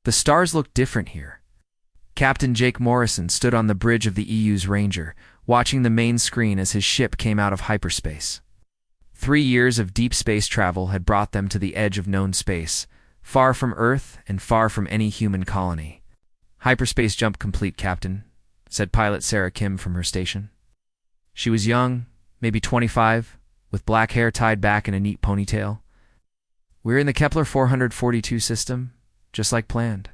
The stars looked different here. Captain Jake Morrison stood on the bridge of the EU's Ranger, watching the main screen as his ship came out of hyperspace. 3 years of deep space travel had brought them to the edge of known space, far from Earth and far from any human colony. "Hyperspace jump complete, Captain," said pilot Sarah Kim from her station. She was young, maybe 25, with black hair tied back in a neat ponytail. "We're in the Kepler 442 system, just like planned."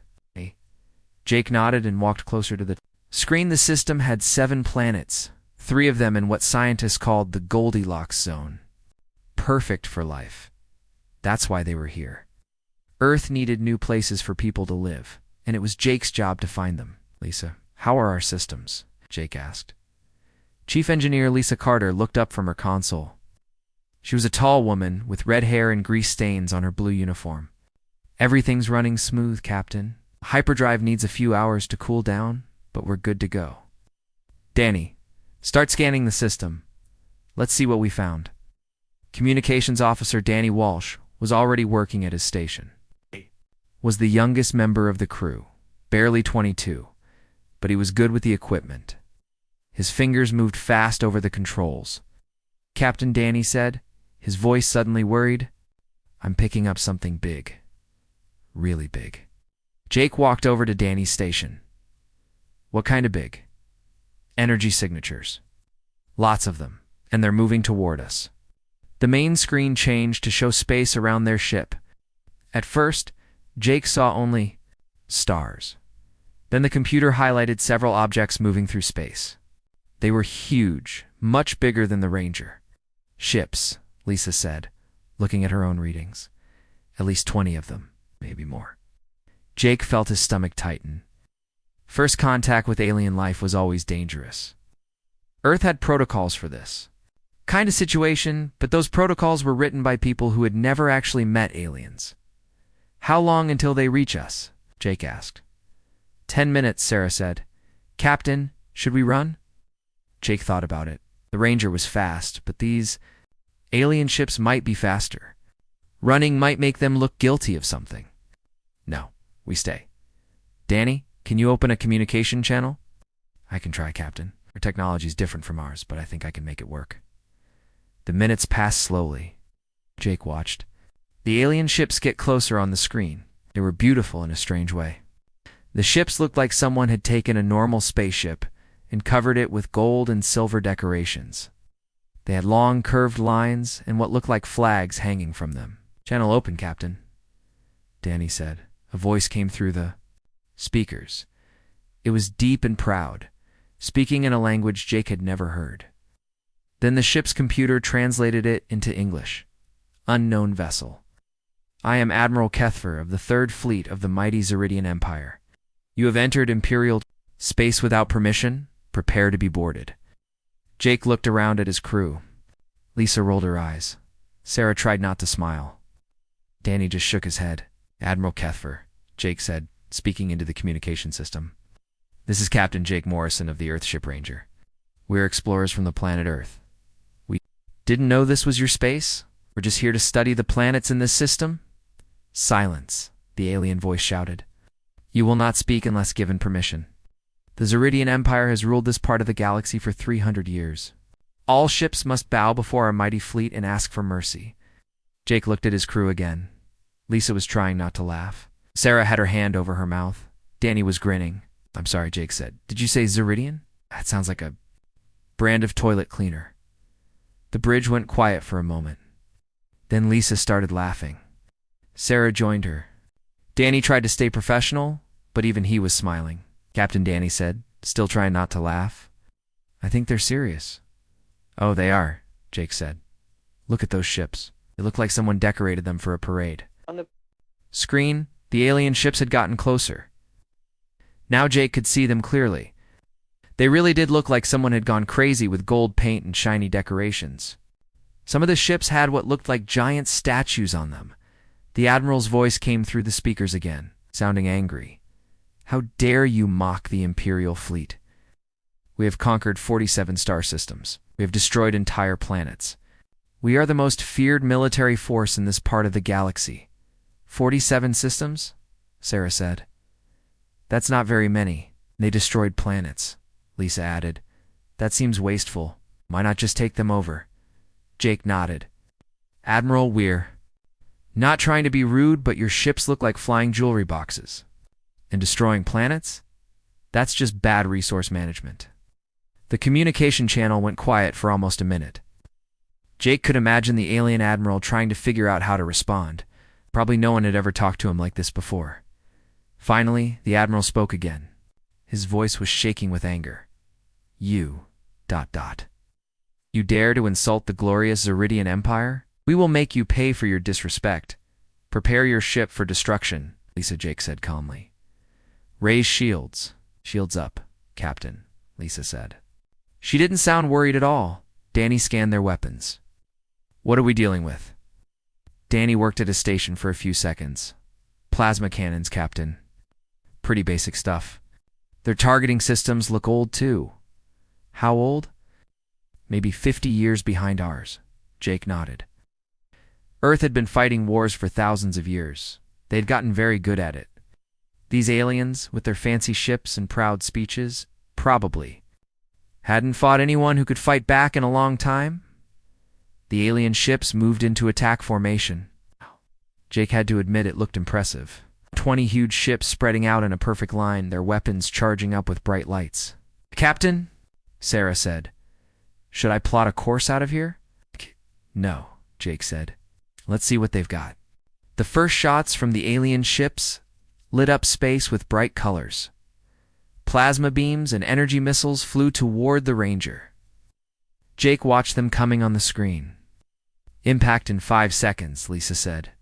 Jake nodded and walked closer to the screen. The system had 7 planets, 3 of them in what scientists called the Goldilocks zone. Perfect for life. That's why they were here. Earth needed new places for people to live, and it was Jake's job to find them. "Lisa, how are our systems?" Jake asked. Chief Engineer Lisa Carter looked up from her console. She was a tall woman with red hair and grease stains on her blue uniform. "Everything's running smooth, Captain. Hyperdrive needs a few hours to cool down, but we're good to go." "Danny, start scanning the system. Let's see what we found." Communications Officer Danny Walsh was already working at his station. Was the youngest member of the crew, barely 22, but he was good with the equipment. His fingers moved fast over the controls. "Captain," Danny said, his voice suddenly worried, "I'm picking up something big. Really big." Jake walked over to Danny's station. "What kind of big?" "Energy signatures. Lots of them, and they're moving toward us." The main screen changed to show space around their ship. At first, Jake saw only stars. Then the computer highlighted several objects moving through space. They were huge, much bigger than the Ranger. "Ships," Lisa said, looking at her own readings. "At least 20 of them, maybe more." Jake felt his stomach tighten. First contact with alien life was always dangerous. Earth had protocols for this kind of situation, but those protocols were written by people who had never actually met aliens. "How long until they reach us?" Jake asked. 10 minutes, Sarah said. "Captain, should we run?" Jake thought about it. The Ranger was fast, but these alien ships might be faster. Running might make them look guilty of something. "No, we stay." "Danny, can you open a communication channel?" "I can try, Captain. Our technology is different from ours, but I think I can make it work." The minutes passed slowly. Jake watched. The alien ships get closer on the screen. They were beautiful in a strange way. The ships looked like someone had taken a normal spaceship and covered it with gold and silver decorations. They had long curved lines and what looked like flags hanging from them. "Channel open, Captain," Danny said. A voice came through the speakers. It was deep and proud, speaking in a language Jake had never heard. Then the ship's computer translated it into English. "Unknown vessel. I am Admiral Kethfer of the 3rd Fleet of the mighty Zeridian Empire. You have entered Imperial space without permission. Prepare to be boarded." Jake looked around at his crew. Lisa rolled her eyes. Sarah tried not to smile. Danny just shook his head. "Admiral Kethfer," Jake said, speaking into the communication system. "This is Captain Jake Morrison of the Earthship Ranger. We're explorers from the planet Earth. We didn't know this was your space? We're just here to study the planets in this system?" "Silence," the alien voice shouted. "You will not speak unless given permission. The Zeridian Empire has ruled this part of the galaxy for 300 years. All ships must bow before our mighty fleet and ask for mercy." Jake looked at his crew again. Lisa was trying not to laugh. Sarah had her hand over her mouth. Danny was grinning. "I'm sorry," Jake said. "Did you say Zeridian? That sounds like a brand of toilet cleaner." The bridge went quiet for a moment. Then Lisa started laughing. Sarah joined her. Danny tried to stay professional, but even he was smiling. "Captain," Danny said, still trying not to laugh, "I think they're serious." "Oh, they are," Jake said. "Look at those ships. They look like someone decorated them for a parade." On the screen, the alien ships had gotten closer. Now Jake could see them clearly. They really did look like someone had gone crazy with gold paint and shiny decorations. Some of the ships had what looked like giant statues on them. The Admiral's voice came through the speakers again, sounding angry. "How dare you mock the Imperial fleet? We have conquered 47 star systems. We have destroyed entire planets. We are the most feared military force in this part of the galaxy." 47 systems? Sarah said. That's not very many. They destroyed planets, Lisa added. That seems wasteful. Why not just take them over? Jake nodded. Admiral, we're not trying to be rude, but your ships look like flying jewelry boxes. And destroying planets? That's just bad resource management. The communication channel went quiet for almost a minute. Jake could imagine the alien admiral trying to figure out how to respond. Probably no one had ever talked to him like this before. Finally, the admiral spoke again. His voice was shaking with anger. You... ... You dare to insult the glorious Zeridian Empire? We will make you pay for your disrespect. Prepare your ship for destruction, Lisa Jake said calmly. Raise shields. Shields up, Captain, Lisa said. She didn't sound worried at all. Danny scanned their weapons. What are we dealing with? Danny worked at a station for a few seconds. Plasma cannons, Captain. Pretty basic stuff. Their targeting systems look old too. How old? Maybe 50 years behind ours. Jake nodded. Earth had been fighting wars for thousands of years. They had gotten very good at it. These aliens, with their fancy ships and proud speeches, probably hadn't fought anyone who could fight back in a long time. The alien ships moved into attack formation. Jake had to admit it looked impressive. 20 huge ships spreading out in a perfect line, their weapons charging up with bright lights. Captain, Sarah said, should I plot a course out of here? No, Jake said. Let's see what they've got. The first shots from the alien ships lit up space with bright colors. Plasma beams and energy missiles flew toward the Ranger. Jake watched them coming on the screen. Impact in 5 seconds, Lisa said.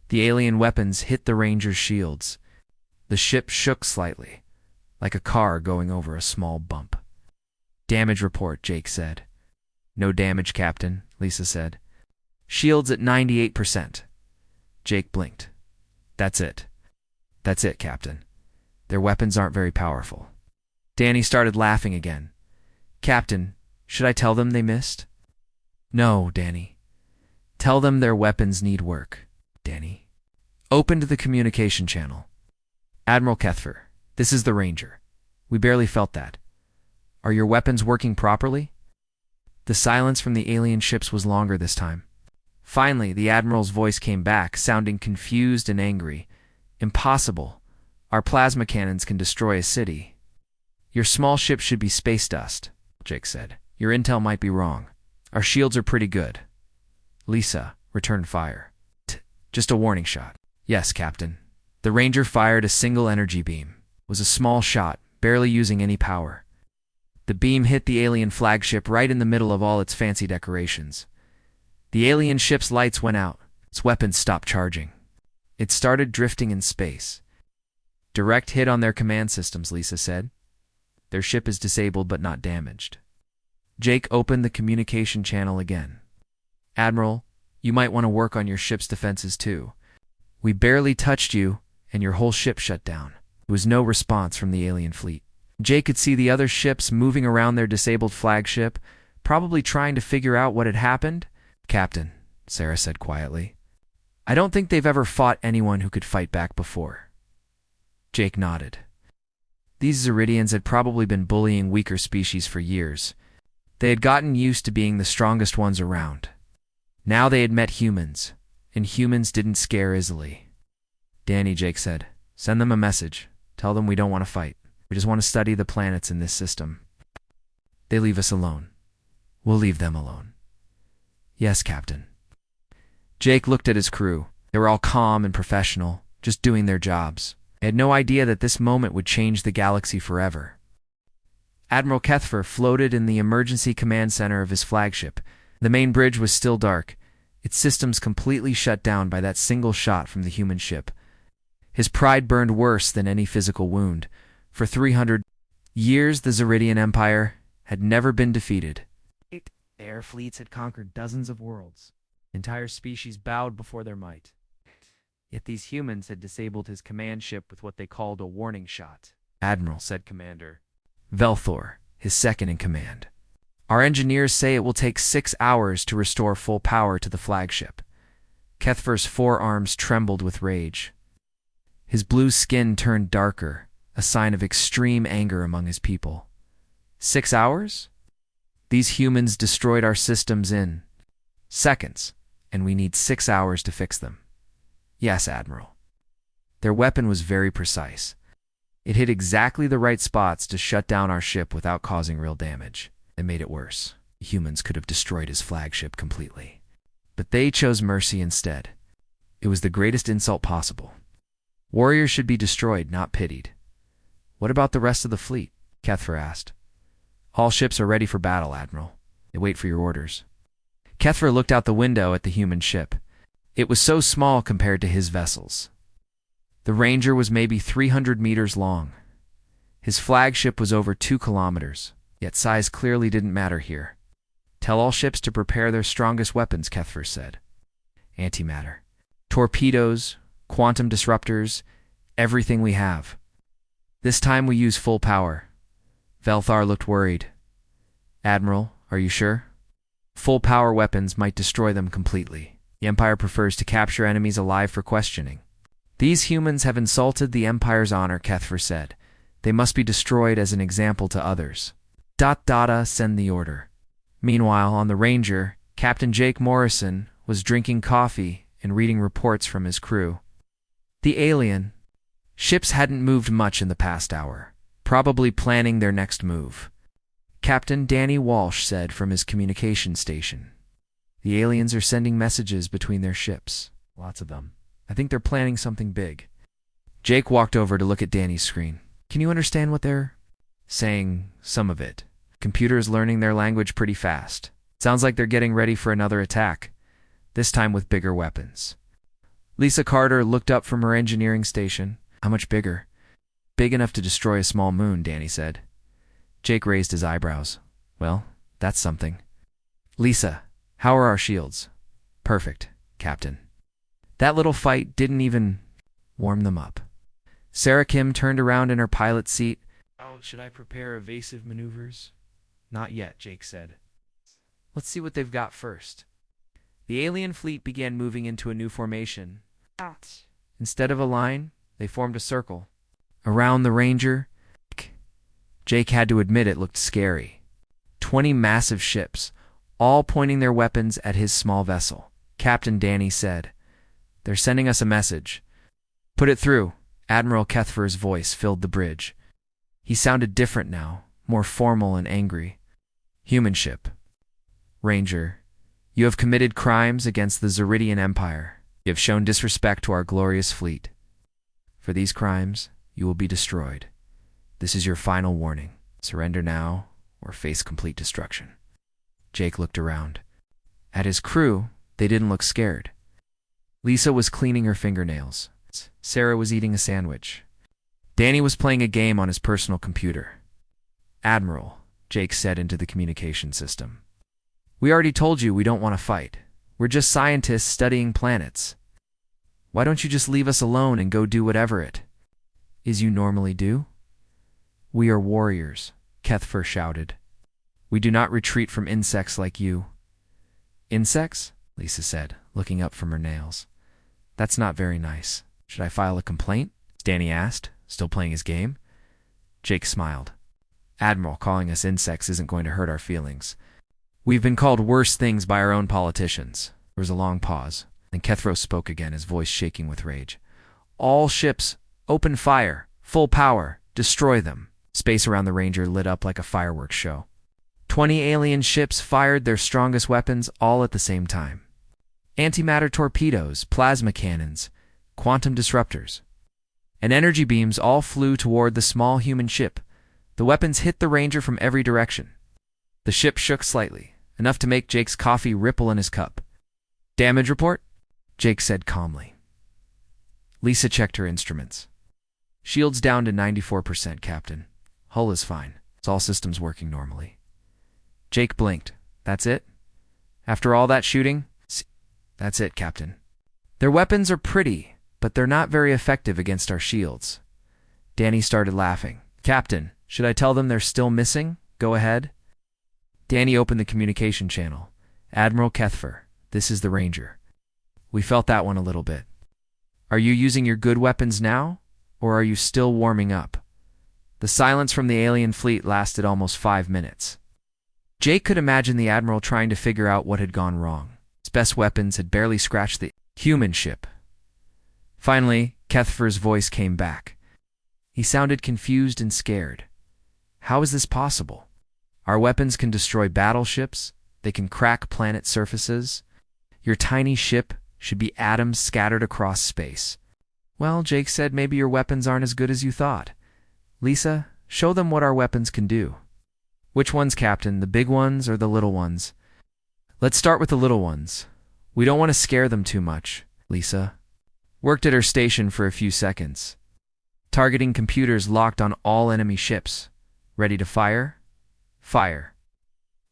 The alien weapons hit the Ranger's shields. The ship shook slightly, like a car going over a small bump. Damage report, Jake said. No damage, Captain, Lisa said. Shields at 98%. Jake blinked. That's it. That's it, Captain. Their weapons aren't very powerful. Danny started laughing again. Captain, should I tell them they missed? No, Danny. Tell them their weapons need work, Danny. Opened the communication channel. Admiral Kethfer, this is the Ranger. We barely felt that. Are your weapons working properly? The silence from the alien ships was longer this time. Finally, the Admiral's voice came back, sounding confused and angry. Impossible. Our plasma cannons can destroy a city. Your small ship should be space dust, Jake said. Your intel might be wrong. Our shields are pretty good. Lisa, return fire. Just a warning shot. Yes, Captain. The Ranger fired a single energy beam. It was a small shot, barely using any power. The beam hit the alien flagship right in the middle of all its fancy decorations. The alien ship's lights went out. Its weapons stopped charging. It started drifting in space. Direct hit on their command systems, Lisa said. Their ship is disabled but not damaged. Jake opened the communication channel again. Admiral, you might want to work on your ship's defenses too. We barely touched you, and your whole ship shut down. There was no response from the alien fleet. Jake could see the other ships moving around their disabled flagship, probably trying to figure out what had happened. Captain, Sarah said quietly, I don't think they've ever fought anyone who could fight back before. Jake nodded. These Zeridians had probably been bullying weaker species for years. They had gotten used to being the strongest ones around. Now they had met humans, and humans didn't scare easily. Danny, Jake said, send them a message. Tell them we don't want to fight. We just want to study the planets in this system. They leave us alone. We'll leave them alone. Yes, Captain. Jake looked at his crew. They were all calm and professional, just doing their jobs. They had no idea that this moment would change the galaxy forever. Admiral Kethfer floated in the emergency command center of his flagship. The main bridge was still dark, its systems completely shut down by that single shot from the human ship. His pride burned worse than any physical wound. For 300 years, the Zeridian Empire had never been defeated. Air fleets had conquered dozens of worlds. Entire species bowed before their might. Yet these humans had disabled his command ship with what they called a warning shot. Admiral, said Commander Velthor, his second in command. Our engineers say it will take 6 hours to restore full power to the flagship. Kethfer's forearms trembled with rage. His blue skin turned darker, a sign of extreme anger among his people. 6 hours? These humans destroyed our systems in seconds, and we need 6 hours to fix them. Yes, Admiral. Their weapon was very precise. It hit exactly the right spots to shut down our ship without causing real damage. It made it worse. Humans could have destroyed his flagship completely. But they chose mercy instead. It was the greatest insult possible. Warriors should be destroyed, not pitied. What about the rest of the fleet? Kethfer asked. All ships are ready for battle, Admiral. They wait for your orders. Kethfer looked out the window at the human ship. It was so small compared to his vessels. The Ranger was maybe 300 meters long. His flagship was over 2 kilometers, yet size clearly didn't matter here. Tell all ships to prepare their strongest weapons, Kethfer said. Antimatter. Torpedoes, quantum disruptors, everything we have. This time we use full power. Velthar looked worried. Admiral, are you sure? Full power weapons might destroy them completely. The Empire prefers to capture enemies alive for questioning. These humans have insulted the Empire's honor, Kethfer said. They must be destroyed as an example to others. Send the order. Meanwhile, on the Ranger, Captain Jake Morrison was drinking coffee and reading reports from his crew. The alien ships hadn't moved much in the past hour, probably planning their next move. Captain Danny Walsh said from his communication station. The aliens are sending messages between their ships. Lots of them. I think they're planning something big. Jake walked over to look at Danny's screen. Can you understand what they're saying? Some of it. Computer is learning their language pretty fast. Sounds like they're getting ready for another attack, this time with bigger weapons. Lisa Carter looked up from her engineering station. How much bigger? Big enough to destroy a small moon, Danny said. Jake raised his eyebrows. Well, that's something. Lisa, how are our shields? Perfect, Captain. That little fight didn't even warm them up. Sarah Kim turned around in her pilot's seat. Oh, should I prepare evasive maneuvers? Not yet, Jake said. Let's see what they've got first. The alien fleet began moving into a new formation. Instead of a line, they formed a circle. Around the Ranger, Jake had to admit it looked scary. 20 massive ships, all pointing their weapons at his small vessel. Captain Danny said, They're sending us a message. Put it through. Admiral Kethfer's voice filled the bridge. He sounded different now, more formal and angry. Human ship. Ranger, you have committed crimes against the Zeridian Empire. You have shown disrespect to our glorious fleet. For these crimes, you will be destroyed. This is your final warning. Surrender now, or face complete destruction. Jake looked around. At his crew, they didn't look scared. Lisa was cleaning her fingernails. Sarah was eating a sandwich. Danny was playing a game on his personal computer. Admiral, Jake said into the communication system. We already told you we don't want to fight. We're just scientists studying planets. Why don't you just leave us alone and go do whatever it is you normally do? We are warriors, Kethfer shouted. We do not retreat from insects like you. Insects? Lisa said, looking up from her nails. That's not very nice. Should I file a complaint? Danny asked, still playing his game. Jake smiled. Admiral, calling us insects isn't going to hurt our feelings. We've been called worse things by our own politicians. There was a long pause. Then Kethro spoke again, his voice shaking with rage. All ships, open fire, full power, destroy them. Space around the Ranger lit up like a fireworks show. 20 alien ships fired their strongest weapons all at the same time. Antimatter torpedoes, plasma cannons, quantum disruptors, and energy beams all flew toward the small human ship. The weapons hit the Ranger from every direction. The ship shook slightly, enough to make Jake's coffee ripple in his cup. Damage report? Jake said calmly. Lisa checked her instruments. Shields down to 94%, Captain. Hull is fine. It's all systems working normally. Jake blinked. That's it? After all that shooting? That's it, Captain. Their weapons are pretty, but they're not very effective against our shields. Danny started laughing. Captain, should I tell them they're still missing? Go ahead. Danny opened the communication channel. Admiral Kethfer, this is the Ranger. We felt that one a little bit. Are you using your good weapons now, or are you still warming up? The silence from the alien fleet lasted almost 5 minutes. Jake could imagine the Admiral trying to figure out what had gone wrong. His best weapons had barely scratched the human ship. Finally, Kethfer's voice came back. He sounded confused and scared. How is this possible? Our weapons can destroy battleships. They can crack planet surfaces. Your tiny ship should be atoms scattered across space. Well, Jake said, maybe your weapons aren't as good as you thought. Lisa, show them what our weapons can do. Which ones, Captain? The big ones or the little ones? Let's start with the little ones. We don't want to scare them too much. Lisa worked at her station for a few seconds. Targeting computers locked on all enemy ships. Ready to fire? Fire.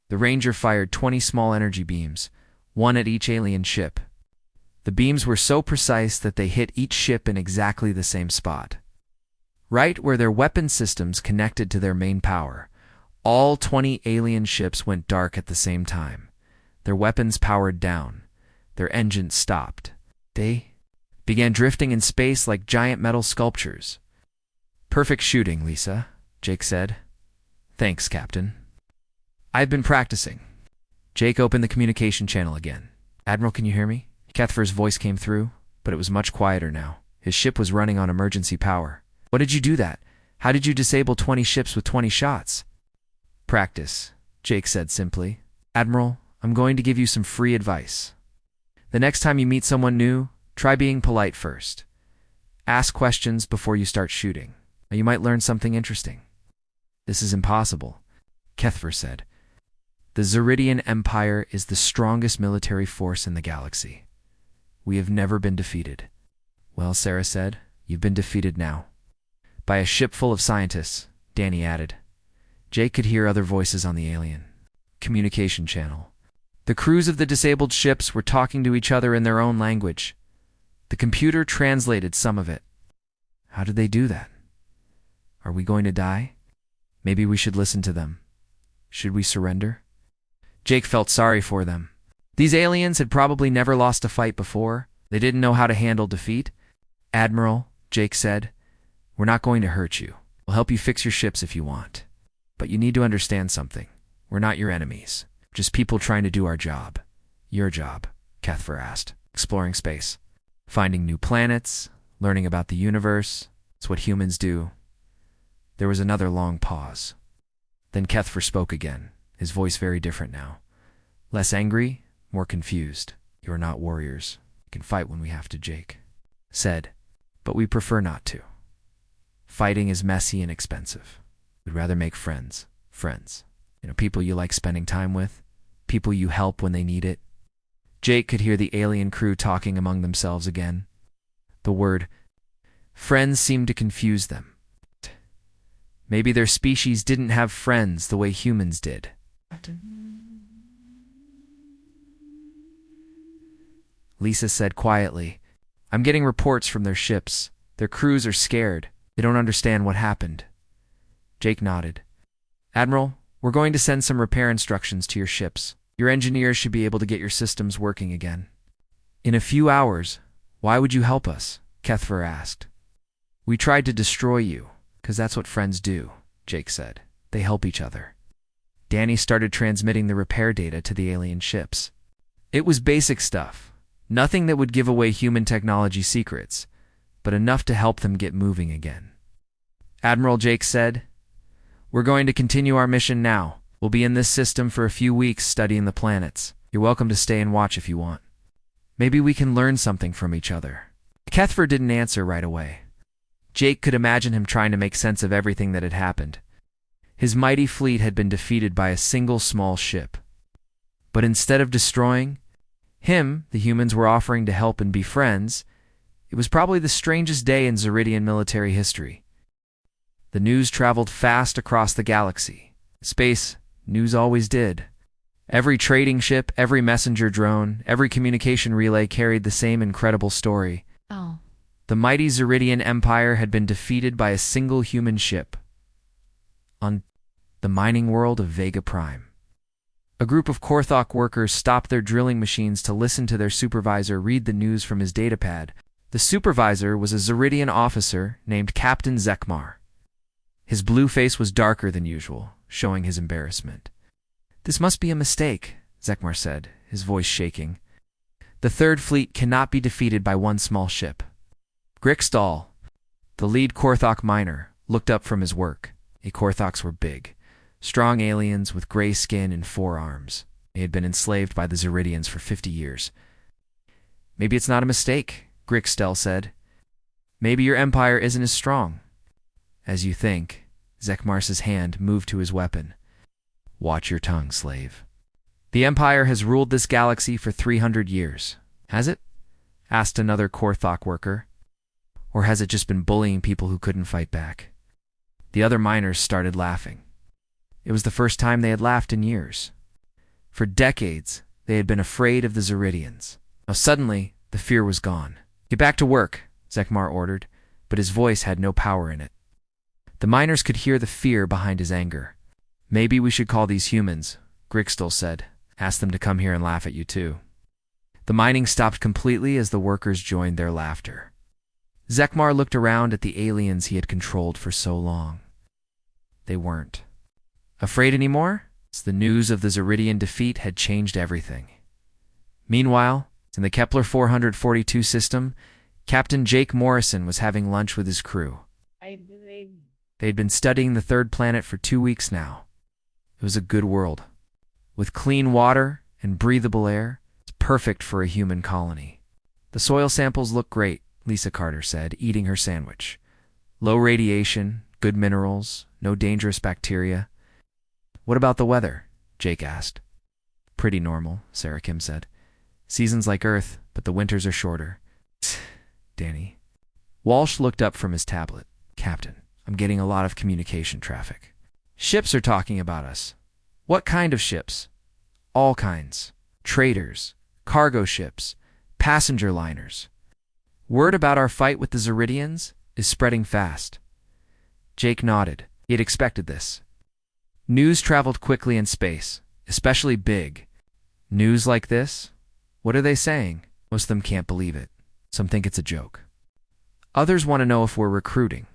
The Ranger fired 20 small energy beams, one at each alien ship. The beams were so precise that they hit each ship in exactly the same spot. Right where their weapon systems connected to their main power. All 20 alien ships went dark at the same time. Their weapons powered down. Their engines stopped. They began drifting in space like giant metal sculptures. Perfect shooting, Lisa, Jake said. Thanks, Captain. I've been practicing. Jake opened the communication channel again. Admiral, can you hear me? Kethfer's voice came through, but it was much quieter now. His ship was running on emergency power. What did you do that? How did you disable 20 ships with 20 shots? Practice, Jake said simply. Admiral, I'm going to give you some free advice. The next time you meet someone new, try being polite first. Ask questions before you start shooting. You might learn something interesting. This is impossible, Kethfer said. The Zeridian Empire is the strongest military force in the galaxy. We have never been defeated. Well, Sarah said, you've been defeated now. By a ship full of scientists, Danny added. Jake could hear other voices on the alien communication channel. The crews of the disabled ships were talking to each other in their own language. The computer translated some of it. How did they do that? Are we going to die? Maybe we should listen to them. Should we surrender? Jake felt sorry for them. These aliens had probably never lost a fight before. They didn't know how to handle defeat. Admiral, Jake said, we're not going to hurt you. We'll help you fix your ships if you want. But you need to understand something. We're not your enemies. Just people trying to do our job. Your job, Kethfer asked. Exploring space. Finding new planets. Learning about the universe. It's what humans do. There was another long pause. Then Kethfer spoke again, his voice very different now. Less angry, more confused. You are not warriors. You can fight when we have to, Jake said. But we prefer not to. Fighting is messy and expensive. We'd rather make friends. Friends. People you like spending time with. People you help when they need it. Jake could hear the alien crew talking among themselves again. The word friends seemed to confuse them. Maybe their species didn't have friends the way humans did. Lisa said quietly, I'm getting reports from their ships. Their crews are scared. They don't understand what happened. Jake nodded. Admiral, we're going to send some repair instructions to your ships. Your engineers should be able to get your systems working again. In a few hours. Why would you help us? Kethfer asked. We tried to destroy you, because that's what friends do, Jake said. They help each other. Danny started transmitting the repair data to the alien ships. It was basic stuff. Nothing that would give away human technology secrets, but enough to help them get moving again. Admiral, Jake said, we're going to continue our mission now. We'll be in this system for a few weeks studying the planets. You're welcome to stay and watch if you want. Maybe we can learn something from each other. Kethfer didn't answer right away. Jake could imagine him trying to make sense of everything that had happened. His mighty fleet had been defeated by a single small ship. But instead of destroying him, the humans were offering to help and be friends. It was probably the strangest day in Zeridian military history. The news traveled fast across the galaxy. Space, news always did. Every trading ship, every messenger drone, every communication relay carried the same incredible story. Oh. The mighty Zeridian Empire had been defeated by a single human ship on the mining world of Vega Prime. A group of Korthok workers stopped their drilling machines to listen to their supervisor read the news from his datapad. The supervisor was a Zeridian officer named Captain Zekmar. His blue face was darker than usual, showing his embarrassment. "This must be a mistake," Zekmar said, his voice shaking. "The Third Fleet cannot be defeated by one small ship." Grixdal, the lead Korthok miner, looked up from his work. Korthoks were big, strong aliens with gray skin and 4 arms. They had been enslaved by the Zeridians for 50 years. "Maybe it's not a mistake," Grixdal said. "Maybe your empire isn't as strong as you think." Zekmar's hand moved to his weapon. "Watch your tongue, slave. The Empire has ruled this galaxy for 300 years. Has it?" asked another Korthok worker. "Or has it just been bullying people who couldn't fight back?" The other miners started laughing. It was the first time they had laughed in years. For decades, they had been afraid of the Zeridians. Now suddenly, the fear was gone. "Get back to work," Zekmar ordered, but his voice had no power in it. The miners could hear the fear behind his anger. "Maybe we should call these humans," Grixdal said. "Ask them to come here and laugh at you too." The mining stopped completely as the workers joined their laughter. Zekmar looked around at the aliens he had controlled for so long. They weren't afraid anymore. The news of the Zeridian defeat had changed everything. Meanwhile, in the Kepler 442 system, Captain Jake Morrison was having lunch with his crew. They'd been studying the third planet for 2 weeks now. It was a good world, with clean water and breathable air. It's perfect for a human colony. "The soil samples look great," Lisa Carter said, eating her sandwich. "Low radiation, good minerals, no dangerous bacteria." "What about the weather?" Jake asked. "Pretty normal," Sarah Kim said. "Seasons like Earth, but the winters are shorter." Danny. Walsh looked up from his tablet. "Captain, I'm getting a lot of communication traffic. Ships are talking about us." "What kind of ships?" "All kinds. Traders, cargo ships, passenger liners. Word about our fight with the Zeridians is spreading fast." Jake nodded. He had expected this. News traveled quickly in space, especially big. News like this? What are they saying? Most of them can't believe it. Some think it's a joke. Others want to know if we're recruiting.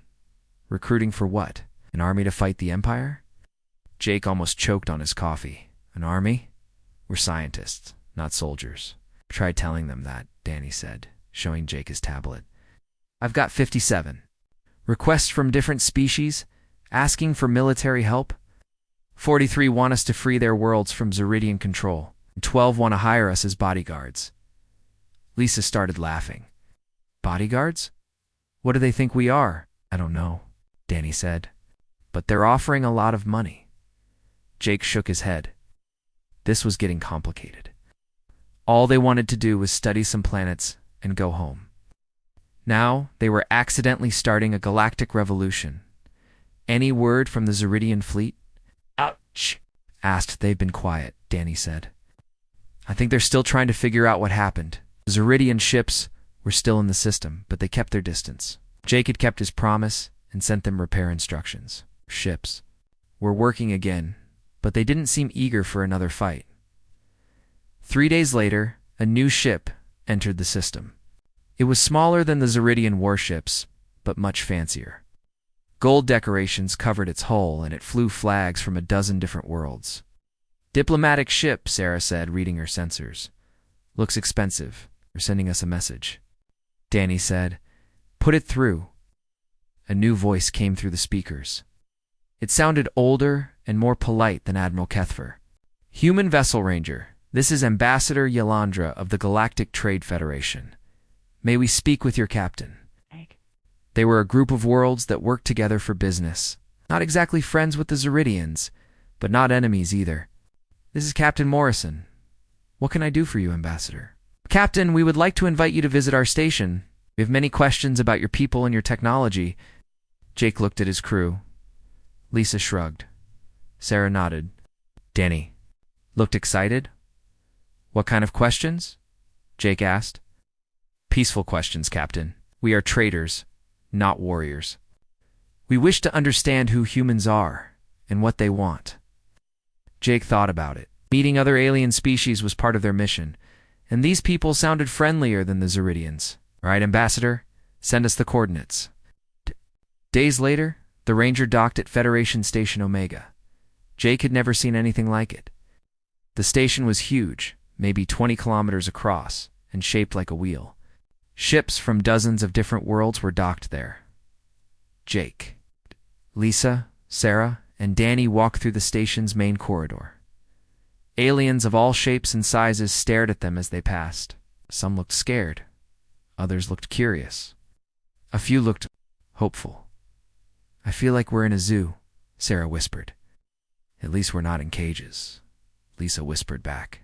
Recruiting for what? An army to fight the Empire? Jake almost choked on his coffee. "An army? We're scientists, not soldiers." "Try telling them that," Danny said, showing Jake his tablet. "I've got 57. Requests from different species, asking for military help. 43 want us to free their worlds from Zeridian control, and 12 want to hire us as bodyguards." Lisa started laughing. "Bodyguards? What do they think we are?" "I don't know," Danny said. "But they're offering a lot of money." Jake shook his head. This was getting complicated. All they wanted to do was study some planets and go home. Now they were accidentally starting a galactic revolution. "Any word from the Zeridian fleet?" "Ouch," asked. "They've been quiet," Danny said. "I think they're still trying to figure out what happened. The Zeridian ships were still in the system, but they kept their distance." Jake had kept his promise and sent them repair instructions. Ships were working again, but they didn't seem eager for another fight. 3 days later, a new ship entered the system. It was smaller than the Zeridian warships, but much fancier. Gold decorations covered its hull, and it flew flags from a dozen different worlds. "Diplomatic ship," Sarah said, reading her sensors. "Looks expensive. They're sending us a message." Danny said, "Put it through." A new voice came through the speakers. It sounded older and more polite than Admiral Kethfer. "Human Vessel Ranger, this is Ambassador Yelandra of the Galactic Trade Federation. May we speak with your captain?" They were a group of worlds that worked together for business. Not exactly friends with the Zeridians, but not enemies either. "This is Captain Morrison. What can I do for you, Ambassador?" "Captain, we would like to invite you to visit our station. We have many questions about your people and your technology." Jake looked at his crew. Lisa shrugged. Sarah nodded. Danny looked excited. "What kind of questions?" Jake asked. "Peaceful questions, Captain. We are traders, not warriors. We wish to understand who humans are and what they want." Jake thought about it. Meeting other alien species was part of their mission, and these people sounded friendlier than the Zeridians. "All right, Ambassador, send us the coordinates." Days later, The Ranger docked at Federation Station Omega. Jake had never seen anything like it. The station was huge, maybe 20 kilometers across, and shaped like a wheel. Ships from dozens of different worlds were docked there. Jake, Lisa, Sarah, and Danny walked through the station's main corridor. Aliens of all shapes and sizes stared at them as they passed. Some looked scared. Others looked curious. A few looked hopeful. "I feel like we're in a zoo," Sarah whispered. "At least we're not in cages," Lisa whispered back.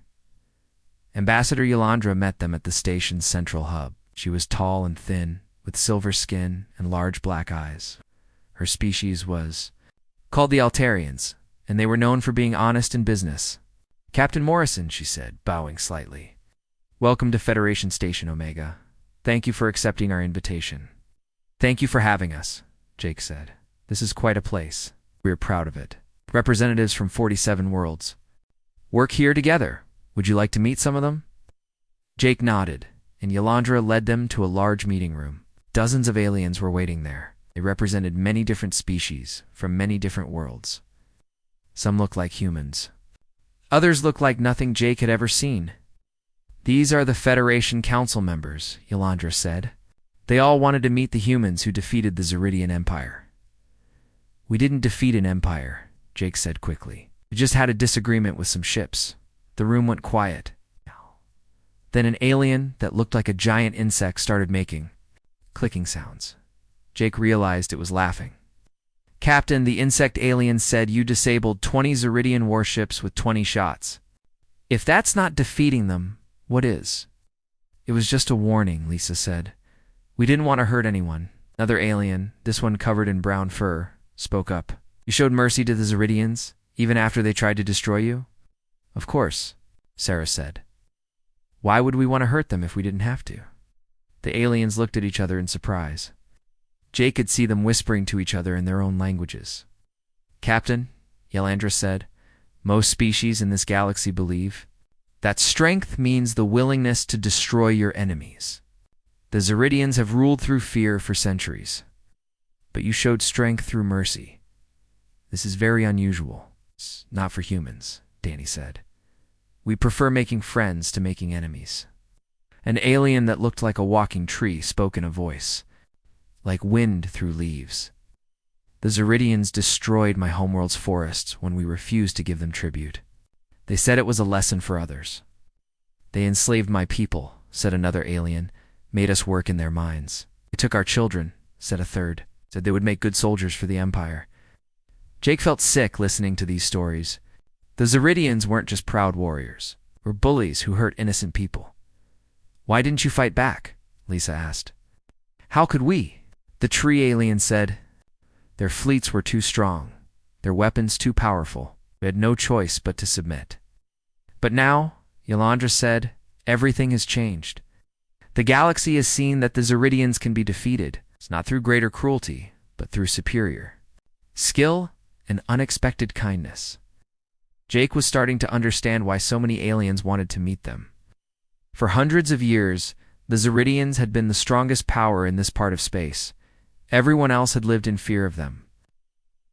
Ambassador Yolandra met them at the station's central hub. She was tall and thin, with silver skin and large black eyes. Her species was called the Altarians, and they were known for being honest in business. "Captain Morrison," she said, bowing slightly. "Welcome to Federation Station Omega. Thank you for accepting our invitation." "Thank you for having us," Jake said. "This is quite a place. We are proud of it. Representatives from 47 worlds work here together. Would you like to meet some of them?" Jake nodded, and Yolandra led them to a large meeting room. Dozens of aliens were waiting there. They represented many different species from many different worlds. Some looked like humans. Others looked like nothing Jake had ever seen. "These are the Federation Council members," Yolandra said. "They all wanted to meet the humans who defeated the Zeridian Empire." "We didn't defeat an empire," Jake said quickly. "We just had a disagreement with some ships." The room went quiet. Then an alien that looked like a giant insect started making clicking sounds. Jake realized it was laughing. "Captain, the insect alien said you disabled 20 Zeridian warships with 20 shots. If that's not defeating them, what is?" "It was just a warning," Lisa said. "We didn't want to hurt anyone." Another alien, this one covered in brown fur, spoke up. "You showed mercy to the Zeridians, even after they tried to destroy you?" "Of course," Sarah said. "Why would we want to hurt them if we didn't have to?" The aliens looked at each other in surprise. Jake could see them whispering to each other in their own languages. "Captain," Yolandra said, "most species in this galaxy believe that strength means the willingness to destroy your enemies. The Zeridians have ruled through fear for centuries, but you showed strength through mercy. This is very unusual. It's not for humans," Danny said. "We prefer making friends to making enemies." An alien that looked like a walking tree spoke in a voice like wind through leaves. "The Zeridians destroyed my homeworld's forests when we refused to give them tribute. They said it was a lesson for others. They enslaved my people," said another alien, "made us work in their mines. They took our children," said a third, "said they would make good soldiers for the Empire." Jake felt sick listening to these stories. The Zeridians weren't just proud warriors, or bullies who hurt innocent people. "Why didn't you fight back?" Lisa asked. "How could we?" The tree alien said. "Their fleets were too strong, their weapons too powerful. We had no choice but to submit." "But now," Yolandra said, "everything has changed. The galaxy has seen that the Zeridians can be defeated. It's not through greater cruelty, but through superior skill and unexpected kindness." Jake was starting to understand why so many aliens wanted to meet them. For hundreds of years, the Zeridians had been the strongest power in this part of space. Everyone else had lived in fear of them.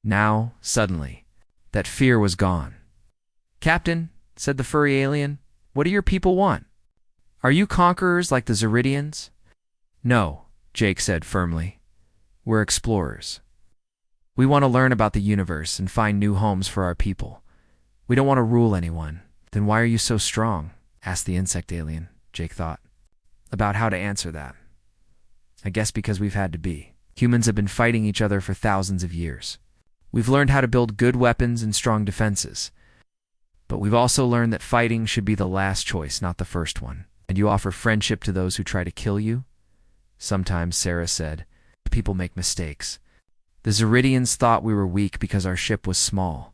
Now, suddenly, that fear was gone. "Captain," said the furry alien, "what do your people want? Are you conquerors like the Zeridians?" "No," Jake said firmly. "We're explorers. We want to learn about the universe and find new homes for our people. We don't want to rule anyone." "Then why are you so strong?" asked the insect alien. Jake thought about how to answer that. "I guess because we've had to be. Humans have been fighting each other for thousands of years. We've learned how to build good weapons and strong defenses. But we've also learned that fighting should be the last choice, not the first one. And you offer friendship to those who try to kill you?" "Sometimes," Sarah said, "people make mistakes. The Zeridians thought we were weak because our ship was small.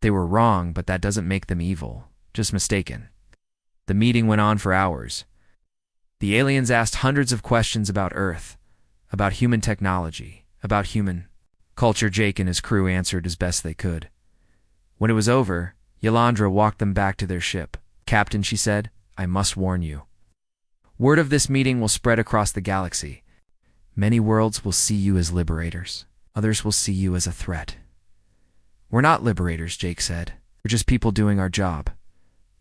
They were wrong, but that doesn't make them evil, just mistaken." The meeting went on for hours. The aliens asked hundreds of questions about Earth, about human technology, about human culture. Jake and his crew answered as best they could. When it was over, Yolandra walked them back to their ship. "Captain," she said, "I must warn you. Word of this meeting will spread across the galaxy. Many worlds will see you as liberators. Others will see you as a threat. We're not liberators, Jake said. We're just people doing our job.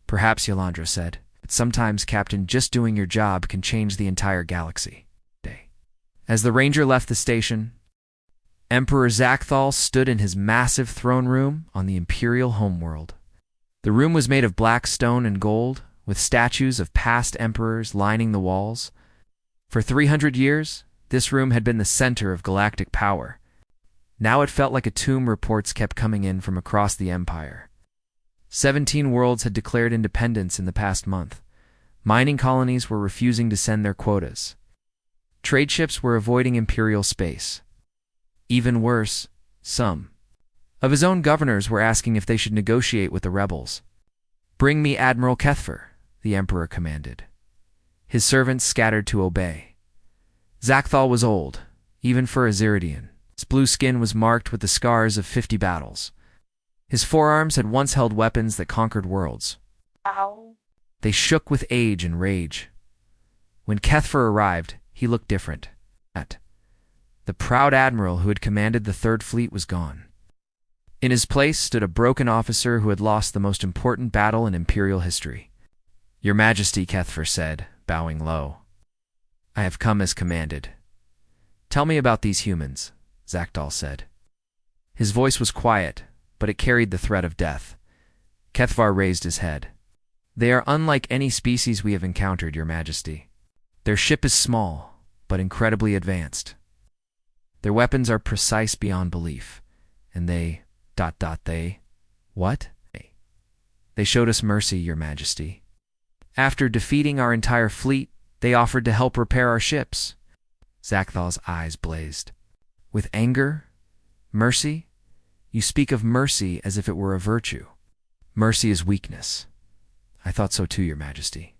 Perhaps, Yolandra said. But sometimes, Captain, just doing your job can change the entire galaxy. As the Ranger left the station, Emperor Zakthal stood in his massive throne room on the Imperial homeworld. The room was made of black stone and gold, with statues of past emperors lining the walls. For 300 years, this room had been the center of galactic power. Now it felt like a tomb. Reports kept coming in from across the Empire. 17 worlds had declared independence in the past month. Mining colonies were refusing to send their quotas. Trade ships were avoiding Imperial space. Even worse, some of his own governors were asking if they should negotiate with the rebels. "Bring me Admiral Kethfer," the Emperor commanded. His servants scattered to obey. Zakthal was old, even for a Ziridian. His blue skin was marked with the scars of 50 battles. His forearms had once held weapons that conquered worlds. Ow. They shook with age and rage. When Kethfer arrived, he looked different. The proud admiral who had commanded the Third Fleet was gone. In his place stood a broken officer who had lost the most important battle in Imperial history. "Your Majesty," Kethfer said, bowing low. "I have come as commanded." "Tell me about these humans," Zakthal said. His voice was quiet, but it carried the threat of death. Kethvar raised his head. "They are unlike any species we have encountered, Your Majesty. Their ship is small, but incredibly advanced. Their weapons are precise beyond belief, and they... What? They showed us mercy, Your Majesty. After defeating our entire fleet, they offered to help repair our ships." Zakthal's eyes blazed. "With anger? Mercy? You speak of mercy as if it were a virtue. Mercy is weakness." "I thought so too, Your Majesty.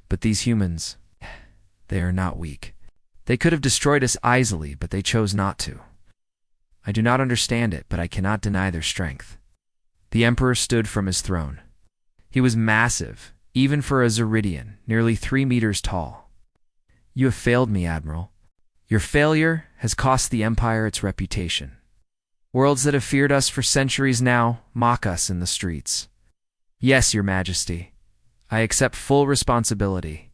But these humans, they are not weak. They could have destroyed us easily, but they chose not to. I do not understand it, but I cannot deny their strength." The Emperor stood from his throne. He was massive, even for a Ziridian, nearly 3 meters tall. "You have failed me, Admiral. Your failure has cost the Empire its reputation. Worlds that have feared us for centuries now mock us in the streets." "Yes, Your Majesty. I accept full responsibility."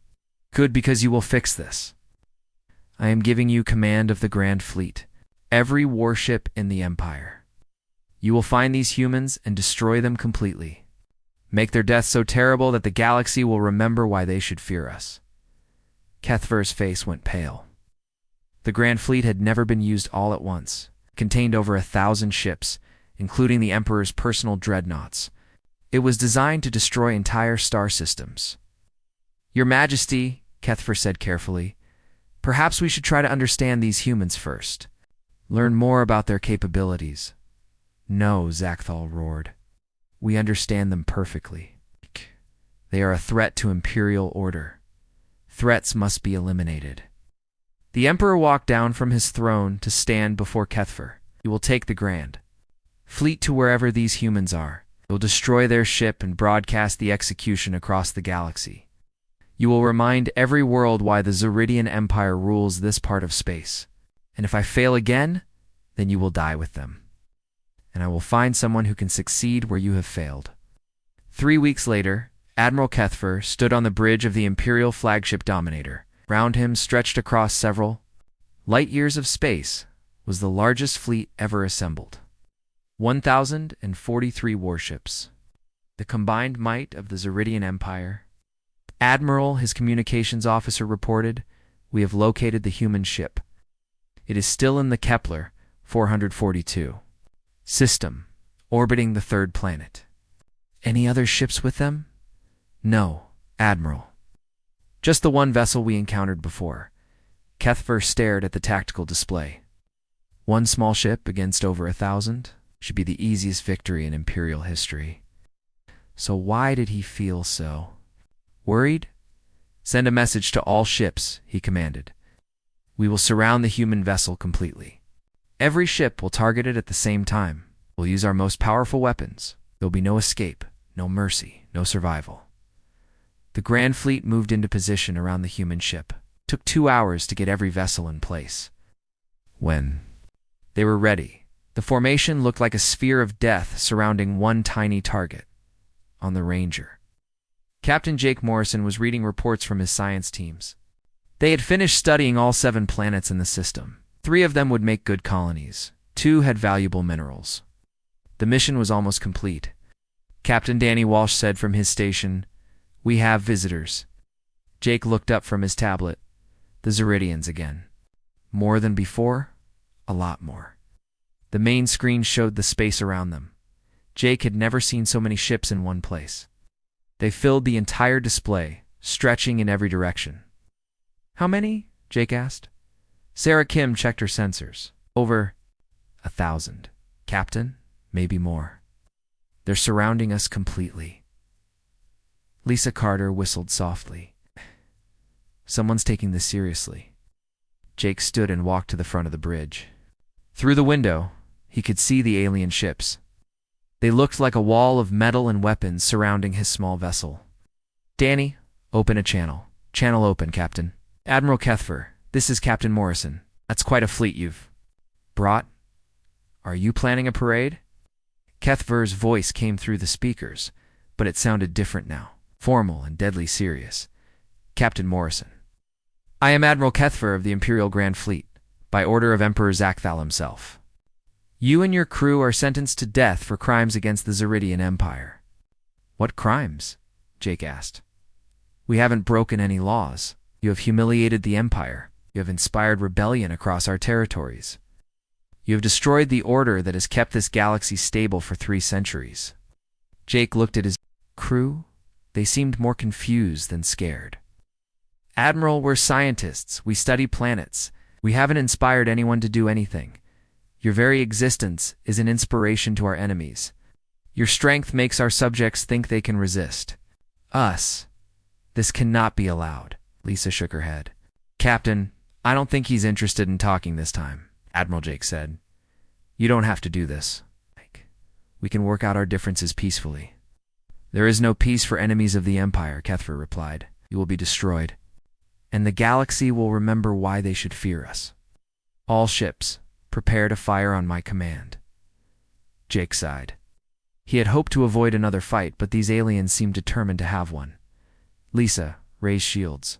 "Good, because you will fix this. I am giving you command of the Grand Fleet, every warship in the Empire. You will find these humans and destroy them completely. Make their death so terrible that the galaxy will remember why they should fear us." Kethver's face went pale. The Grand Fleet had never been used all at once. It contained over 1,000 ships, including the Emperor's personal dreadnoughts. It was designed to destroy entire star systems. "Your Majesty," Kethver said carefully, "perhaps we should try to understand these humans first. Learn more about their capabilities." "No," Zakthal roared. "We understand them perfectly. They are a threat to Imperial order. Threats must be eliminated." The Emperor walked down from his throne to stand before Kethver. "You will take the Grand Fleet to wherever these humans are. You will destroy their ship and broadcast the execution across the galaxy. You will remind every world why the Ziridian Empire rules this part of space. And if I fail again, then you will die with them. And I will find someone who can succeed where you have failed." 3 weeks later, Admiral Kethver stood on the bridge of the Imperial flagship Dominator. Round him, stretched across several light years of space, was the largest fleet ever assembled. 1,043 warships. The combined might of the Ziridian Empire. "Admiral," his communications officer reported, "we have located the human ship. It is still in the Kepler 442 system, orbiting the third planet." "Any other ships with them?" "No, Admiral. Just the one vessel we encountered before." Kethver stared at the tactical display. One small ship against over 1,000 should be the easiest victory in Imperial history. So why did he feel so worried? "Send a message to all ships," he commanded. "We will surround the human vessel completely. Every ship will target it at the same time. We'll use our most powerful weapons. There'll be no escape, no mercy, no survival." The Grand Fleet moved into position around the human ship. It took 2 hours to get every vessel in place. When They were ready. The formation looked like a sphere of death surrounding one tiny target. On the Ranger. Captain Jake Morrison was reading reports from his science teams. They had finished studying all 7 planets in the system. 3 of them would make good colonies. 2 had valuable minerals. The mission was almost complete. Captain Danny Walsh said from his station, "We have visitors." Jake looked up from his tablet. The Zeridians again. More than before? A lot more. The main screen showed the space around them. Jake had never seen so many ships in one place. They filled the entire display, stretching in every direction. "How many?" Jake asked. Sarah Kim checked her sensors. "Over 1,000. Captain, maybe more. They're surrounding us completely." Lisa Carter whistled softly. "Someone's taking this seriously." Jake stood and walked to the front of the bridge. Through the window, he could see the alien ships. They looked like a wall of metal and weapons surrounding his small vessel. "Danny, open a channel." "Channel open, Captain." "Admiral Kethfer, this is Captain Morrison. That's quite a fleet you've brought. Are you planning a parade?" Kethfer's voice came through the speakers, but it sounded different now, formal and deadly serious. "Captain Morrison. I am Admiral Kethfer of the Imperial Grand Fleet, by order of Emperor Zakthal himself. You and your crew are sentenced to death for crimes against the Zeridian Empire." "What crimes?" Jake asked. "We haven't broken any laws. You have humiliated the Empire. You have inspired rebellion across our territories. You have destroyed the order that has kept this galaxy stable for 3 centuries. Jake looked at his crew. They seemed more confused than scared. "Admiral, we're scientists. We study planets. We haven't inspired anyone to do anything. Your very existence is an inspiration to our enemies. Your strength makes our subjects think they can resist us. This cannot be allowed." Lisa shook her head. "Captain, I don't think he's interested in talking this time," Admiral Jake said. "You don't have to do this. We can work out our differences peacefully." "There is no peace for enemies of the Empire," Kethfer replied. "You will be destroyed, and the galaxy will remember why they should fear us. All ships, prepare to fire on my command." Jake sighed. He had hoped to avoid another fight, but these aliens seemed determined to have one. "Lisa, raise shields.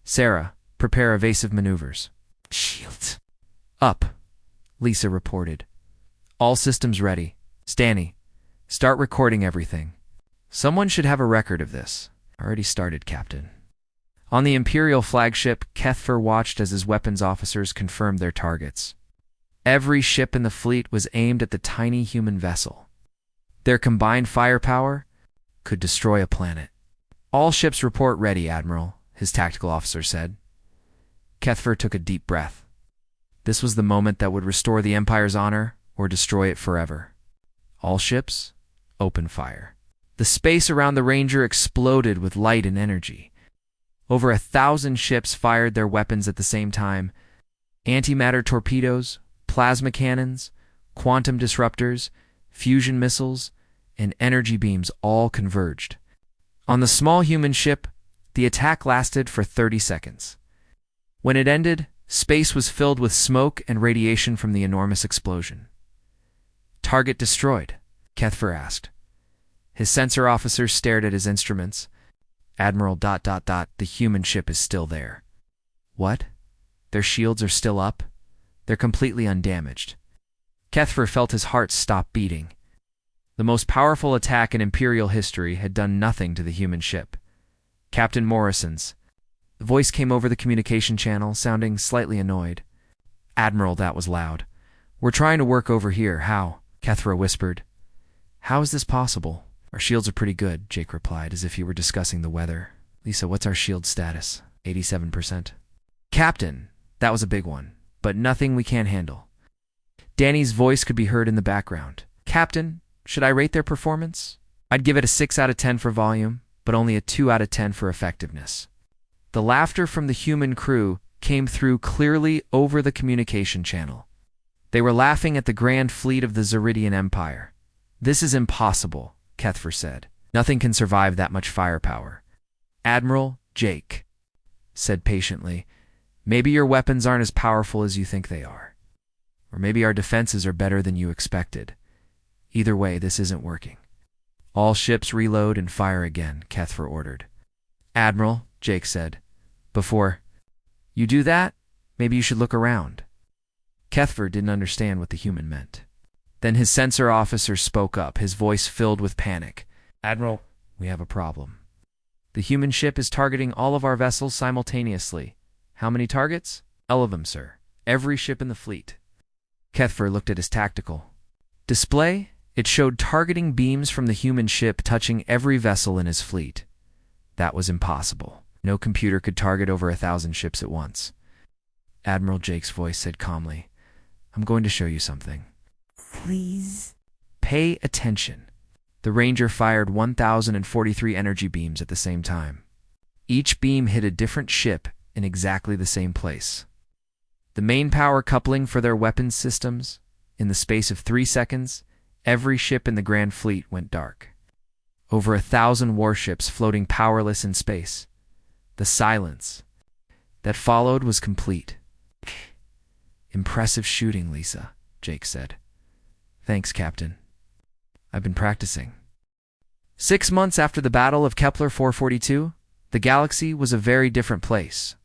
Sarah, prepare evasive maneuvers." "Shields." "Up," Lisa reported. "All systems ready. Stanny, start recording everything. Someone should have a record of this." "Already started, Captain." On the Imperial flagship, Kethfer watched as his weapons officers confirmed their targets. Every ship in the fleet was aimed at the tiny human vessel. Their combined firepower could destroy a planet. "All ships report ready, Admiral," his tactical officer said. Kethfer took a deep breath. This was the moment that would restore the Empire's honor or destroy it forever. "All ships, open fire." The space around the Ranger exploded with light and energy. Over 1,000 ships fired their weapons at the same time. Antimatter torpedoes, plasma cannons, quantum disruptors, fusion missiles, and energy beams all converged. On the small human ship, the attack lasted for 30 seconds. When it ended, space was filled with smoke and radiation from the enormous explosion. "Target destroyed?" Kethfer asked. His sensor officers stared at his instruments. "Admiral ... the human ship is still there." "What? Their shields are still up?" "They're completely undamaged." Kethfer felt his heart stop beating. The most powerful attack in Imperial history had done nothing to the human ship. "Captain Morrison's." The voice came over the communication channel, sounding slightly annoyed. "Admiral, that was loud. We're trying to work over here. How?" Kethfer whispered. "How is this possible?" "Our shields are pretty good," Jake replied, as if he were discussing the weather. "Lisa, what's our shield status?" 87%. "Captain, that was a big one, but nothing we can't handle." Danny's voice could be heard in the background. "Captain, should I rate their performance?" "I'd give it a 6 out of 10 for volume, but only a 2 out of 10 for effectiveness." The laughter from the human crew came through clearly over the communication channel. They were laughing at the grand fleet of the Zeridian Empire. "This is impossible," Kethfer said. "Nothing can survive that much firepower." "Admiral," Jake said patiently, "maybe your weapons aren't as powerful as you think they are. Or maybe our defenses are better than you expected. Either way, this isn't working. All ships reload and fire again, Kethfer ordered. Admiral, Jake said. Before you do that, maybe you should look around. Kethfer didn't understand what the human meant. Then his sensor officer spoke up, his voice filled with panic. Admiral, we have a problem. The human ship is targeting all of our vessels simultaneously. How many targets? All of them, sir. Every ship in the fleet. Kethfer looked at his tactical display. It showed targeting beams from the human ship touching every vessel in his fleet. That was impossible. No computer could target over 1,000 ships at once. Admiral Jake's voice said calmly, I'm going to show you something. Please. Pay attention. The Ranger fired 1,043 energy beams at the same time. Each beam hit a different ship in exactly the same place. The main power coupling for their weapons systems, in the space of 3 seconds, every ship in the Grand Fleet went dark. Over 1,000 warships floating powerless in space. The silence that followed was complete. Impressive shooting, Lisa, Jake said. Thanks, Captain. I've been practicing. 6 months after the Battle of Kepler 442, the galaxy was a very different place.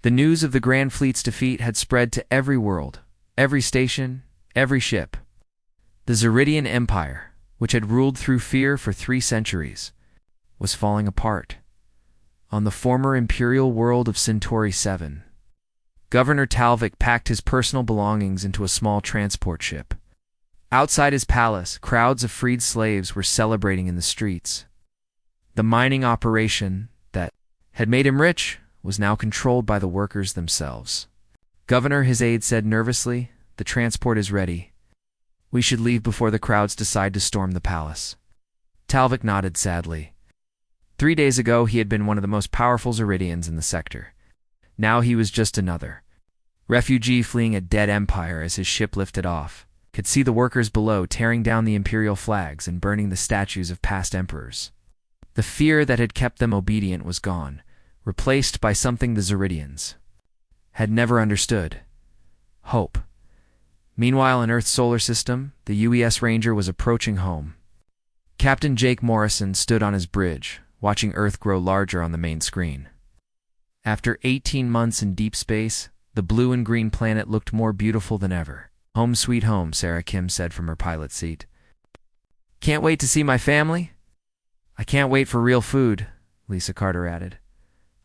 The news of the Grand Fleet's defeat had spread to every world, every station, every ship. The Zeridian Empire, which had ruled through fear for 3 centuries, was falling apart. On the former imperial world of Centauri 7, Governor Talvik packed his personal belongings into a small transport ship. Outside his palace, crowds of freed slaves were celebrating in the streets. The mining operation that had made him rich was now controlled by the workers themselves. Governor, his aide said nervously, the transport is ready. We should leave before the crowds decide to storm the palace. Talvik nodded sadly. 3 days ago, he had been one of the most powerful Zeridians in the sector. Now he was just another refugee fleeing a dead empire. As his ship lifted off, could see the workers below tearing down the imperial flags and burning the statues of past emperors. The fear that had kept them obedient was gone, replaced by something the Zeridians had never understood: hope. Meanwhile, in Earth's solar system, the UES Ranger was approaching home. Captain Jake Morrison stood on his bridge, watching Earth grow larger on the main screen. After 18 months in deep space, the blue and green planet looked more beautiful than ever. Home sweet home, Sarah Kim said from her pilot seat. Can't wait to see my family? I can't wait for real food, Lisa Carter added.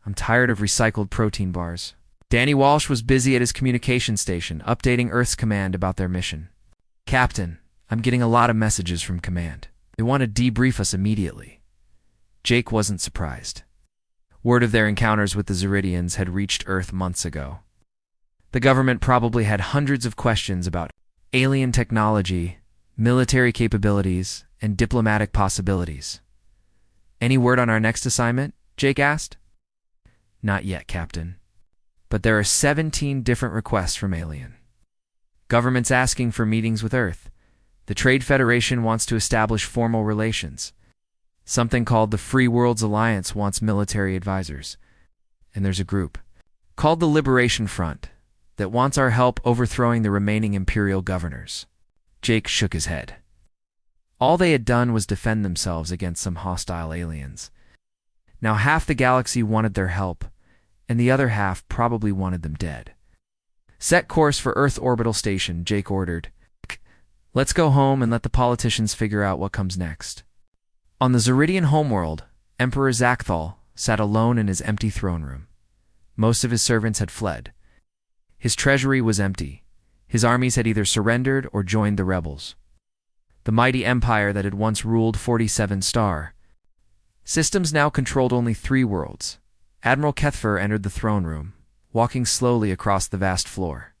I'm tired of recycled protein bars. Danny Walsh was busy at his communication station, updating Earth's command about their mission. Captain, I'm getting a lot of messages from command. They want to debrief us immediately. Jake wasn't surprised. Word of their encounters with the Zeridians had reached Earth months ago. The government probably had hundreds of questions about alien technology, military capabilities, and diplomatic possibilities. Any word on our next assignment? Jake asked. Not yet, Captain. But there are 17 different requests from alien governments asking for meetings with Earth. The Trade Federation wants to establish formal relations. Something called the Free Worlds Alliance wants military advisors. And there's a group called the Liberation Front that wants our help overthrowing the remaining imperial governors. Jake shook his head. All they had done was defend themselves against some hostile aliens. Now half the galaxy wanted their help, and the other half probably wanted them dead. Set course for Earth Orbital Station, Jake ordered. Let's go home and let the politicians figure out what comes next. On the Zeridian homeworld, Emperor Zakthal sat alone in his empty throne room. Most of his servants had fled. His treasury was empty. His armies had either surrendered or joined the rebels. The mighty empire that had once ruled 47 star systems now controlled only 3 worlds. Admiral Kethfer entered the throne room, walking slowly across the vast floor.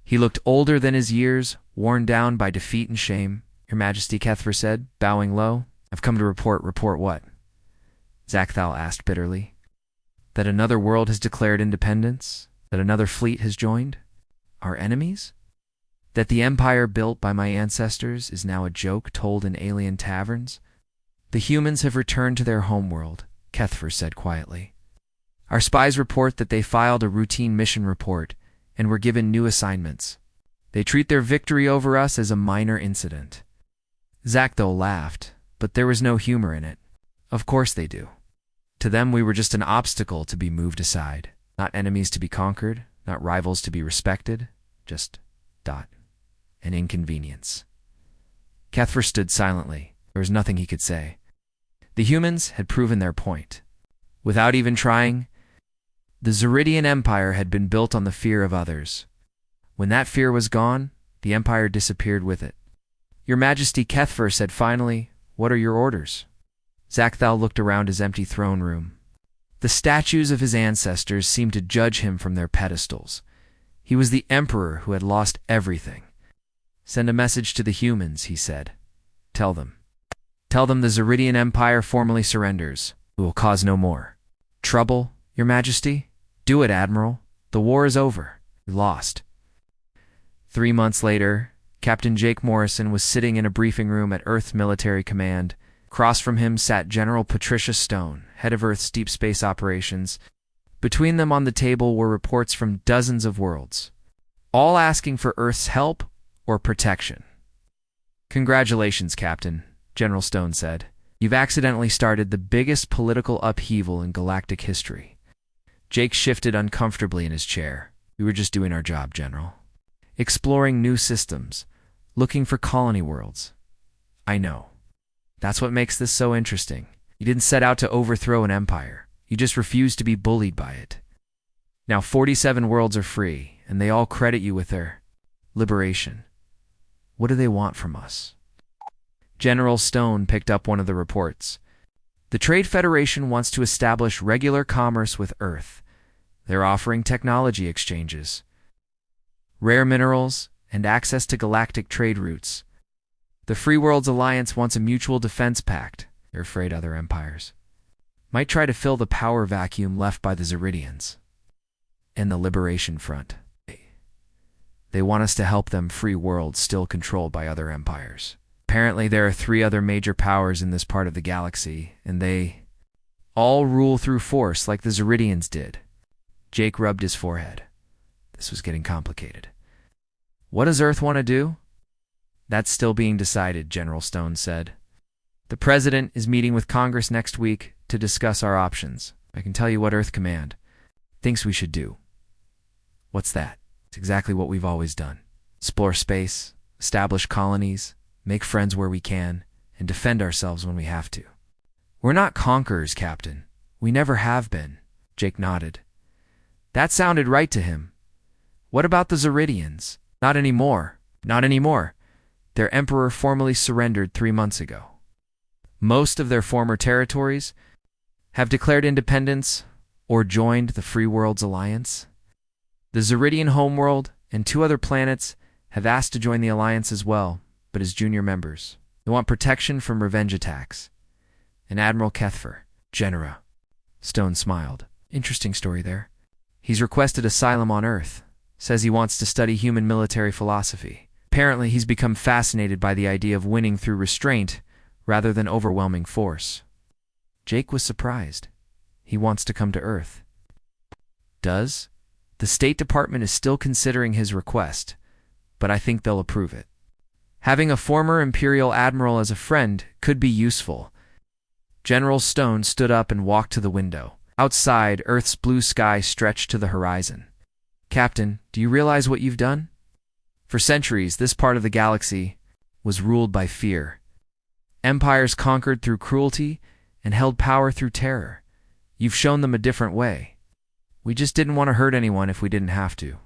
He looked older than his years, worn down by defeat and shame. Your Majesty, Kethfer said, bowing low. I've come to report what? Zakthal asked bitterly. That another world has declared independence? That another fleet has joined? Our enemies? That the empire built by my ancestors is now a joke told in alien taverns? The humans have returned to their homeworld, Kethfer said quietly. Our spies report that they filed a routine mission report and were given new assignments. They treat their victory over us as a minor incident. Zack, though, laughed, but there was no humor in it. Of course they do. To them, we were just an obstacle to be moved aside. Not enemies to be conquered, not rivals to be respected, just an inconvenience. Cuthbert stood silently. There was nothing he could say. The humans had proven their point. Without even trying, the Zeridian Empire had been built on the fear of others. When that fear was gone, the Empire disappeared with it. Your Majesty, Cuthbert said finally, "What are your orders?" Zackthal looked around his empty throne room. The statues of his ancestors seemed to judge him from their pedestals. He was the emperor who had lost everything. "Send a message to the humans," he said. Tell them the Zeridian Empire formally surrenders. We will cause no more trouble, Your Majesty. Do it, Admiral. The war is over. We lost." 3 months later, Captain Jake Morrison was sitting in a briefing room at Earth's military command. Across from him sat General Patricia Stone, head of Earth's deep space operations. Between them on the table were reports from dozens of worlds, all asking for Earth's help or protection. "Congratulations, Captain," General Stone said. "You've accidentally started the biggest political upheaval in galactic history." Jake shifted uncomfortably in his chair. "We were just doing our job, General. Exploring new systems, looking for colony worlds." "I know. That's what makes this so interesting. You didn't set out to overthrow an empire. You just refused to be bullied by it. Now 47 worlds are free, and they all credit you with their liberation. What do they want from us?" General Stone picked up one of the reports. "The Trade Federation wants to establish regular commerce with Earth. They're offering technology exchanges, rare minerals, and access to galactic trade routes. The Free Worlds Alliance wants a mutual defense pact. They're afraid other empires might try to fill the power vacuum left by the Zeridians. And the Liberation Front. They want us to help them free worlds still controlled by other empires. Apparently there are 3 other major powers in this part of the galaxy, and they all rule through force like the Zeridians did." Jake rubbed his forehead. This was getting complicated. "What does Earth want to do?" "That's still being decided," General Stone said. "The President is meeting with Congress next week to discuss our options. I can tell you what Earth Command thinks we should do." "What's that?" "It's exactly what we've always done. Explore space, establish colonies, make friends where we can, and defend ourselves when we have to." "We're not conquerors, Captain. We never have been." Jake nodded. That sounded right to him. "What about the Zeridians?" "Not anymore. Not anymore. Their emperor formally surrendered 3 months ago. Most of their former territories have declared independence or joined the Free Worlds Alliance. The Zeridian homeworld and 2 other planets have asked to join the alliance as well, but as junior members. They want protection from revenge attacks. And Admiral Cuthbert, Genera." Stone smiled. "Interesting story there. He's requested asylum on Earth. Says he wants to study human military philosophy. Apparently he's become fascinated by the idea of winning through restraint rather than overwhelming force." Jake was surprised. "He wants to come to Earth." "Does? The State Department is still considering his request, but I think they'll approve it. Having a former Imperial Admiral as a friend could be useful." General Stone stood up and walked to the window. Outside, Earth's blue sky stretched to the horizon. "Captain, do you realize what you've done? For centuries, this part of the galaxy was ruled by fear. Empires conquered through cruelty and held power through terror. You've shown them a different way. We just didn't want to hurt anyone if we didn't have to."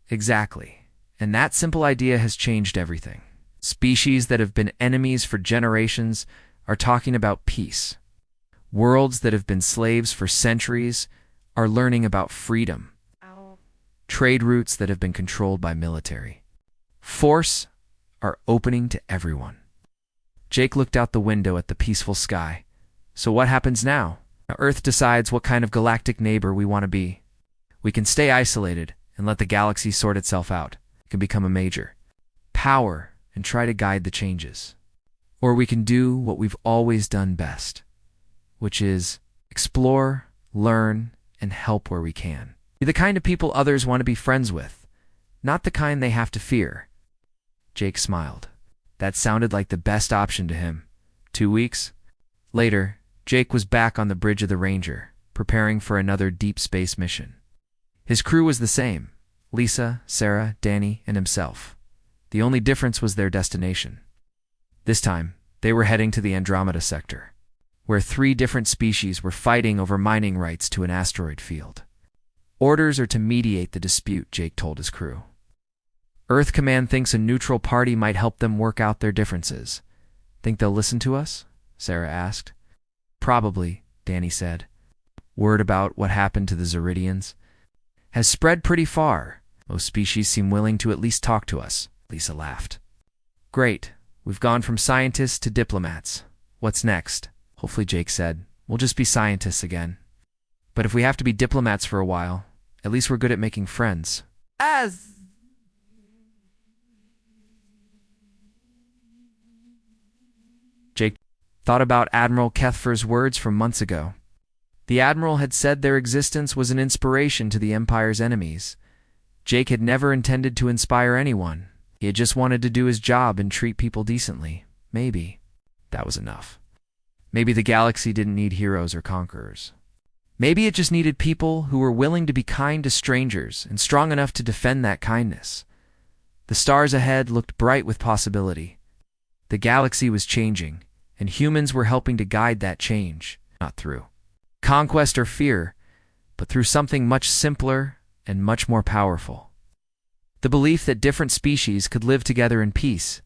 "Exactly. And that simple idea has changed everything. Species that have been enemies for generations are talking about peace. Worlds that have been slaves for centuries are learning about freedom. Trade routes that have been controlled by military force are opening to everyone." Jake looked out the window at the peaceful sky. "So what happens now? Earth decides what kind of galactic neighbor we want to be. We can stay isolated and let the galaxy sort itself out. It can become a major power and try to guide the changes. Or we can do what we've always done best, which is explore, learn, and help where we can. Be the kind of people others want to be friends with, not the kind they have to fear." Jake smiled. That sounded like the best option to him. 2 weeks? Later, Jake was back on the bridge of the Ranger, preparing for another deep space mission. His crew was the same: Lisa, Sarah, Danny, and himself. The only difference was their destination. This time, they were heading to the Andromeda sector, where 3 different species were fighting over mining rights to an asteroid field. Orders are to mediate the dispute, Jake told his crew. Earth Command thinks a neutral party might help them work out their differences. Think they'll listen to us? Sarah asked. Probably, Danny said. Word about what happened to the Zeridians has spread pretty far. Most species seem willing to at least talk to us, Lisa laughed. Great. We've gone from scientists to diplomats. What's next? Hopefully, Jake said. We'll just be scientists again. But if we have to be diplomats for a while, at least we're good at making friends. Jake thought about Admiral Kethfer's words from months ago. The Admiral had said their existence was an inspiration to the Empire's enemies. Jake had never intended to inspire anyone. He had just wanted to do his job and treat people decently. Maybe that was enough. Maybe the galaxy didn't need heroes or conquerors. Maybe it just needed people who were willing to be kind to strangers and strong enough to defend that kindness. The stars ahead looked bright with possibility. The galaxy was changing, and humans were helping to guide that change, not through conquest or fear, but through something much simpler and much more powerful. The belief that different species could live together in peace.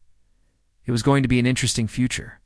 It was going to be an interesting future.